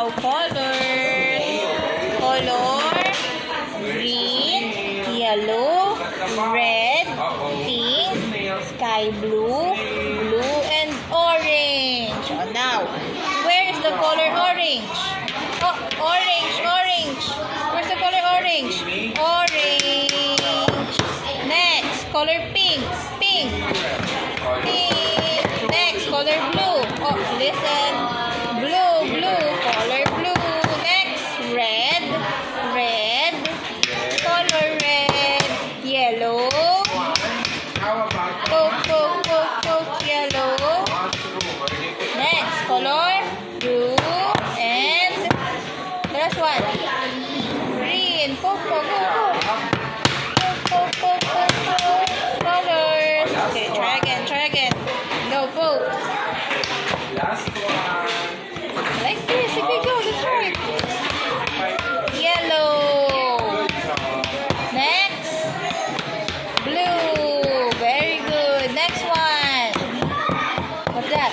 Now, colors. Color. Green, yellow, red, pink, sky blue, blue, and orange. Oh, now, where is the color orange? Oh, orange, orange. Where's the color orange? Orange. Next, color pink. Pink. Pink. Next, color blue. Oh, listen. Blue, blue. Color blue. Next, red. Red. Color red. Yellow. Coke, yellow. Next, color blue. And the last one. Green. Coke. Colors. Okay, try again. Go, Coke. Last one. Like this. Okay, go. That's right. Yellow. Next. Blue. Very good. Next one. What's that?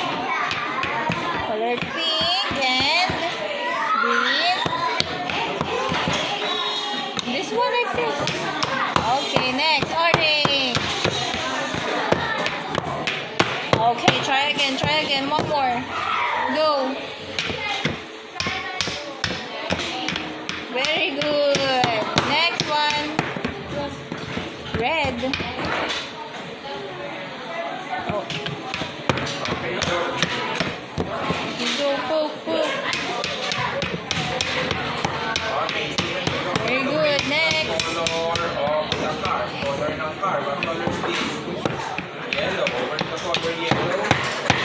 Color pink and green. This one like this. Okay, next. Orange. Okay, try again. One more. Go. Very good. Next one. Red. Oh. Go, Coke. Very good. Next. Color of the car. Color ng car. What color is this? Yellow. Where's the color yellow?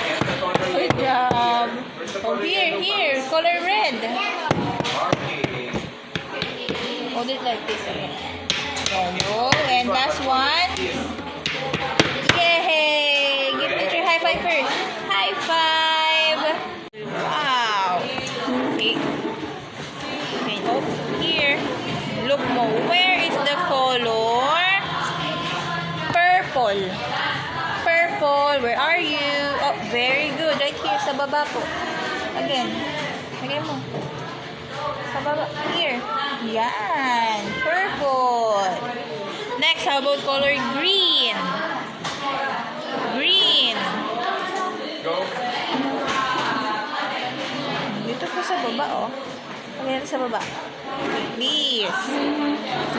And the color Good yellow. job. Where's the Oh, color here. yellow? Color red. Okay. Hold it like this again. Yellow. And last one. Yay! Give teacher high five first. High five. Wow. Okay. Okay, oh, here. Look mo. Where is the color? Purple. Purple. Where are you? Oh, very good. Right here sa baba po. Again. Again mo. Sa baba. Here. Yan. Purple. Next, how about color green? Green. Go. Dito po sa baba, oh. Ayan sa baba. This.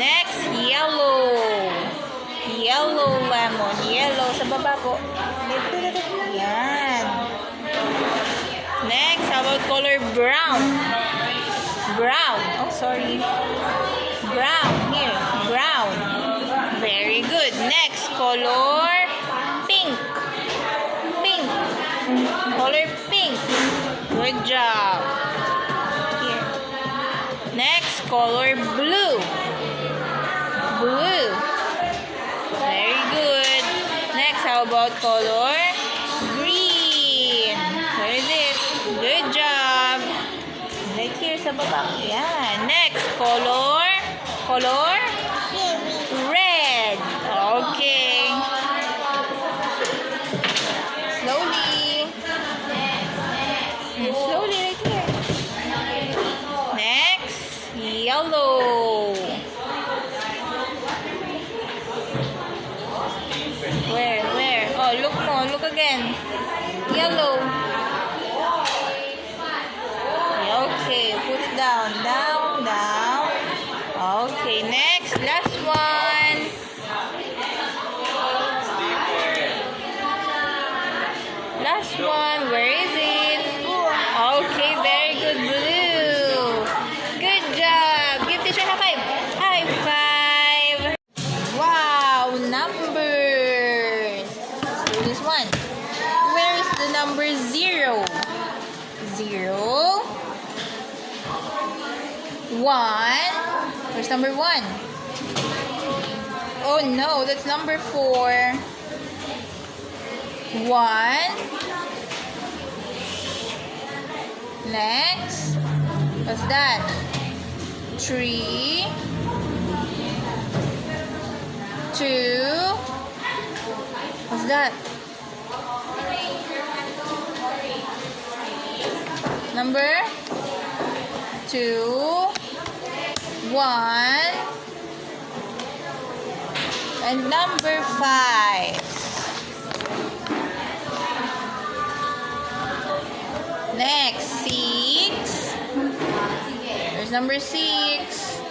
Next, yellow. Yellow lemon. Yellow sa baba po. Dito. Yan. Next, how about color brown? Brown. Oh, sorry. Brown. Here. Brown. Very good. Next, color pink. Pink. Color pink. Good job. Here. Next, color blue. Blue. Very good. Next, how about color green? Where is it? Good job. Right here sa baba. Yan. Next, color red. Okay. Slowly. Slowly right here. Next, yellow. Where? Oh, look mo. Look again. Yellow. Okay, put it down. Down. Okay, next. Last one. Last one. Where is it? Okay, very good. Blue. Good job. Give teacher high five. High five. Wow, numbers. Let's do this one. Where is the number 0? 0. 1. Where's number 1? Oh no, that's number 4. 1. Next. What's that? 3. 2. What's that? Number 2, 1, and number 5. Next, 6. There's number 6. 6.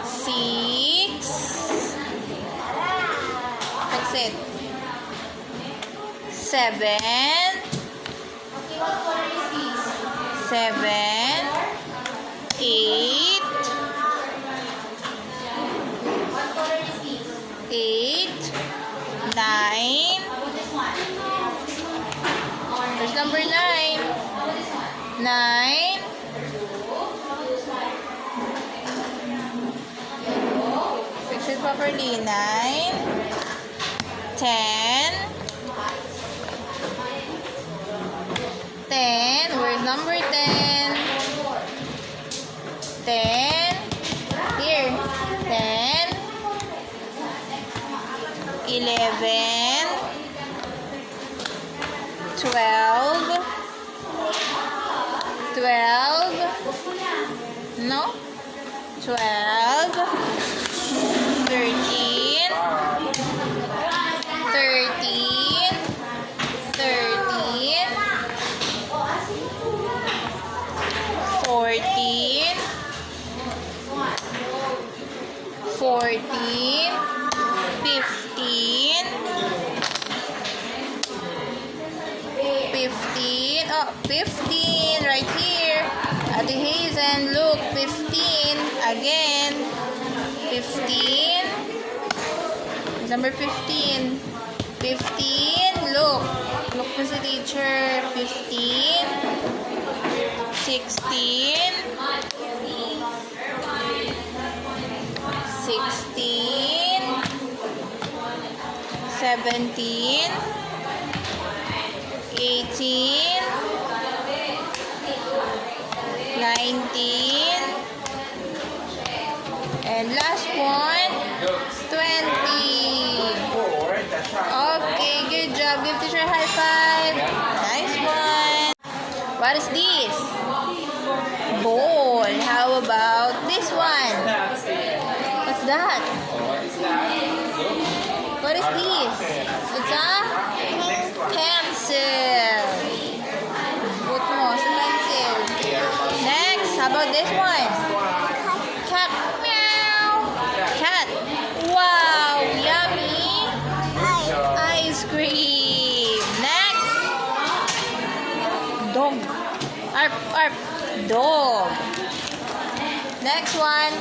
6. Fix it. 7. 7. 8. 8. 9. There's number 9. 9. Fix it properly. 9. 10. 10. Where's number 10? 10. Here. 10. 11. 12. 12. No? 12. 13. 13. 13. 14. 14. 15. 15. Oh, 15 right here. Ate Hazen, look, 15 again. 15. Number 15. 15. Look. Look po si teacher. 15. 16. 16. 17. 18. 19. And last one, 20. Okay, good job. Give teacher a high five. Nice one. What is this? Ball. How about this one? What's that? What is this? It's a pencil. Put mo sa pencil. Next, how about this one? Cat. Meow. Cat. Wow, yummy. Ice cream. Next. Dog. Arp, arp. Dog. Next one.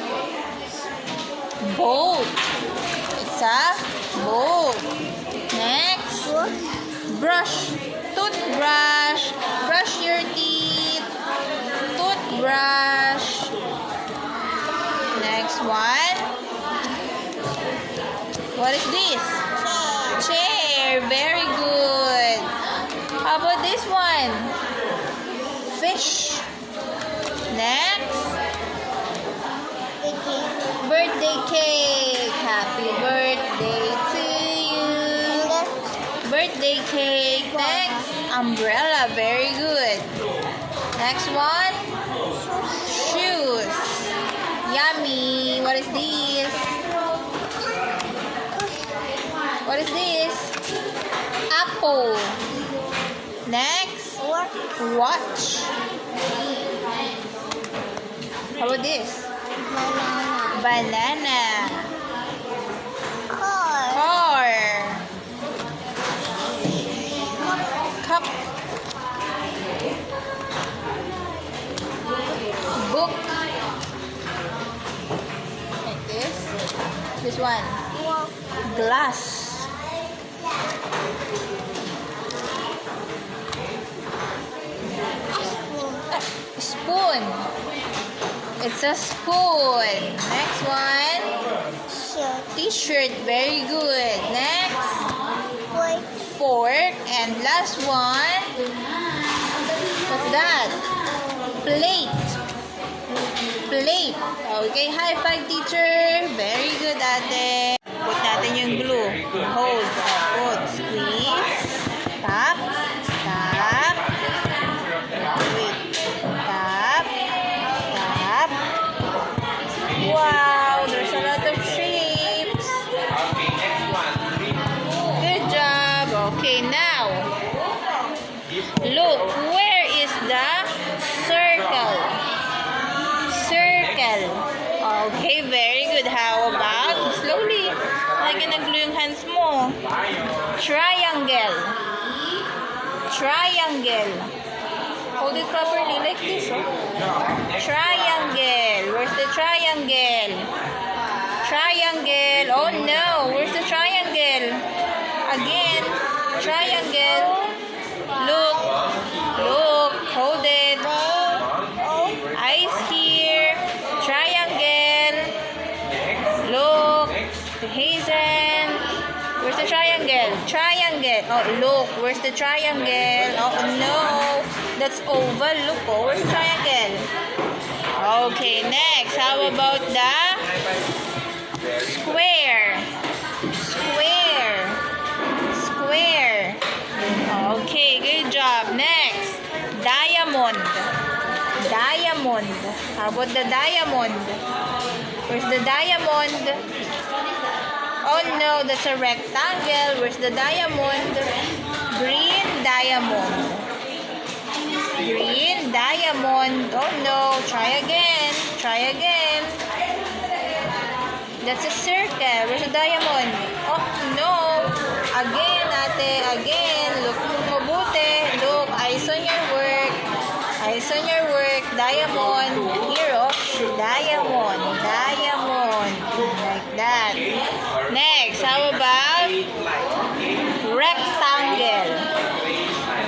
Boat. It's a boat. Next. Brush. Toothbrush. Brush your teeth. Toothbrush. Next one. What is this? Chair. Very good. How about this one? Fish. Next. Birthday cake. Happy birthday to you. Birthday cake. Next. Umbrella. Very good. Next one. Shoes. Yummy. What is this? What is this? Apple. Next. Watch. How about this? Banana. Car. Cup. Book. Like this. This one. Glass. Spoon. It's a spoon. Next one. T-shirt. Very good. Next. Fork. And last one. What's that? Plate. Plate. Okay, high five, teacher. Very good, ate. Put natin yung glue. Hold. Put. Squeeze. Tap. Tap. Now, look, where is the circle? Circle. Okay, very good. How about, slowly, lagyan ng glue yung hands mo. Triangle. Triangle. Hold it properly like this, oh. Triangle. Where's the triangle? Triangle. Oh no, where's the triangle? Again, triangle. Look. Look. Hold it. Eyes here. Triangle. Look. Hazen. Where's the triangle? Triangle. Oh, look. Where's the triangle? Oh, no. That's oval. Look, oh. Where's the triangle? Okay, next. How about the square? Square. Square. Okay, good job. Next. Diamond. Diamond. How about the diamond? Where's the diamond? Oh no, that's a rectangle. Where's the diamond? Green diamond. Green diamond. Oh no, try again. Try again. That's a circle. Where's the diamond? Oh no. Again, ate. Again. Look mabuti. Look, eyes on your work. Eyes on your work. Diamond. Here, oh. Diamond. Diamond. Like that. Next, how about rectangle?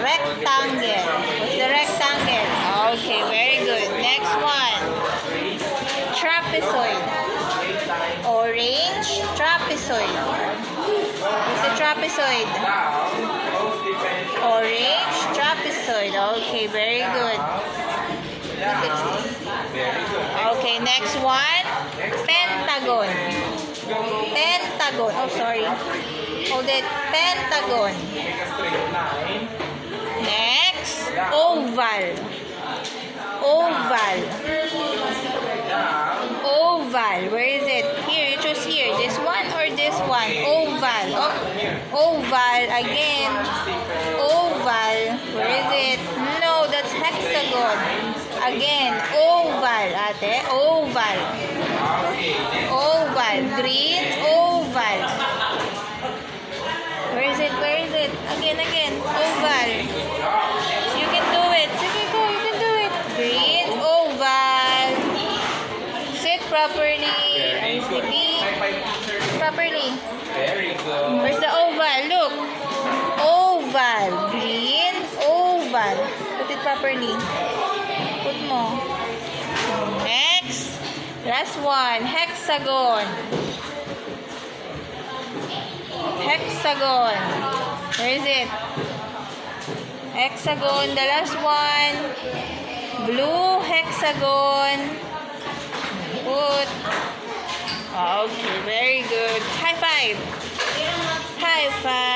Rectangle. What's the rectangle? Okay, very good. Next one. Trapezoid. Orange. Trapezoid. What's the trapezoid? Orange. Trapezoid. Okay, very good. Okay, next one. Pentagon. Pentagon. Oh, sorry. Hold it. Pentagon. Next. Oval. Oval. Oval. Where is it? Here, you choose here. This one or this one? Oval. Oh, oval. Again. Oval. Where is it? No, that's hexagon. Again. Oval, ate. Oval. Oval. Green. Oval. Where is it? Where is it? Again, again. Oval. You can do it. Sige, go. You can do it. Green. Oval. Sit properly. ICP. Properly. Very good. Where's the oval? Look. Oval. Green. Oval. Put it properly. Put mo. Next. Last one. Hexagon. Hexagon. Where is it? Hexagon. The last one. Blue hexagon. Put. Okay, very good. High five. High five.